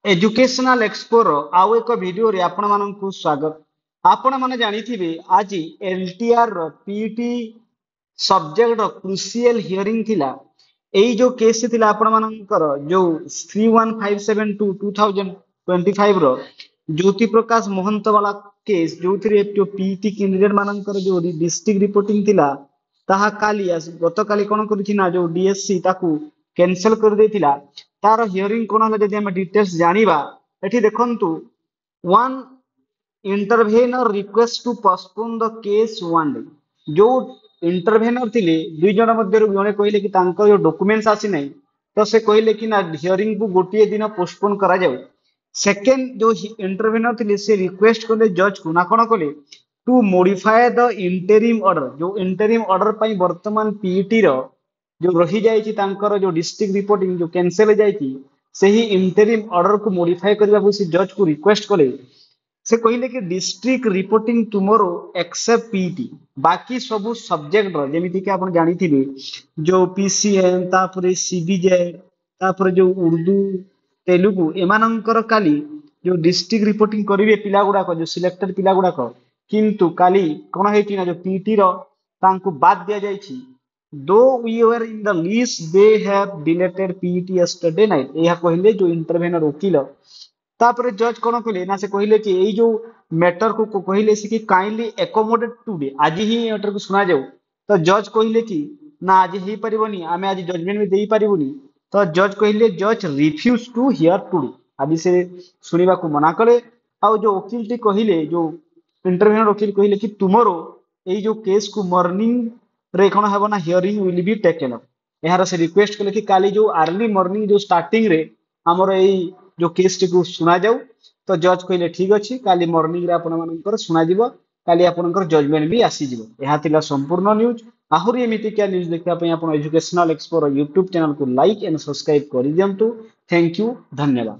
Educational एक्सपोर आउ एक video रे आपण माननकु स्वागत। आपण माने जानिथिबे आज LTR PT subject crucial hearing थिला। एई जो केस थिला आपण मानकर जो 31572 2025 रो ज्योति प्रकाश महंत वाला केस जो थिरे जो पीटी कैंडिडेट मानकर जो डिस्ट्रिक्ट रिपोर्टिंग थिला ताहा काली गत काली कोन करछि ना जो डीएससी ताकू कैंसिल कर देथिला। तार हियरिंग कोन हला जदि हम डिटेल्स जानिबा एठी देखंतु one intervener request to postpone the case one day. जो इंटरवेनर थिले दुई जण मध्यरु जणे कहिले कि तांकर जो डॉक्यूमेंट्स आसी नै तो से कहिले कि ना हियरिंग को गोटिए दिन पोस्टपोन करा जाऊ। सेकंड जो इंटरवेनर थिले से रिक्वेस्ट करले जज को ना कोन कले to modify the interim order. जो इंटरिम ऑर्डर पई वर्तमान पीटी रो जो रही जाइछि तांकर जो डिस्ट्रिक्ट रिपोर्टिंग जो कैंसिल हो जाइछि सही इंटरिम ऑर्डर को मॉडिफाई करबा को से जज को रिक्वेस्ट कले। से कहले कि district reporting tomorrow except PT बाकी सब सब्जेक्ट रो जेमिति कि आपण जानिथिबे जो पीसीएम तापरे सीबीजेड तापरे जो उर्दू तेलुगु एमानंकर काली जो डिस्ट्रिक्ट रिपोर्टिंग करिवे पिला गुडा को जो सिलेक्टेड पिला गुडा को किंतु काली कोन हेछि ना जो पीटी रो तांको बाद दिया जाइछि। Though we were in the list, they have deleted PET yesterday night। यह कहले जो इंटरवेनर वकील तापरे जज कोन कहले ना से कहले कि एई जो मैटर को कहले से कि काइंडली एकोमोडेट टुडे आज ही मैटर को सुना जाऊ। तो जज कहले कि ना आज ही परिबनी आमे आज जजमेंट में देई परिबनी। तो जज कहले जज रिफ्यूज टू हियर टुडे आज से सुनिबा को मना करे। आ जो वकील टी कहले जो इंटरवेनर वकील कहले कि तुमरो एई जो केस को मॉर्निंग रे कोन हेबो ना hearing will be taken up. एहार से रिक्वेस्ट कले कि काली जो अर्ली मॉर्निंग जो स्टार्टिंग रे हमर एई जो केस टी को सुना जाऊ। तो जज कहले ठीक अछि काली मॉर्निंग रे आपण मानकर सुना जिवो काली आपनकर जजमेंट भी आसी जिवो। एहा थिला संपूर्ण न्यूज। आहुरी एमिति क्या न्यूज देखा पई आपण एजुकेशनल एक्सप्लोर यूट्यूब चैनल को लाइक एंड सब्सक्राइब करि दियंतु। थैंक यू धन्यवाद।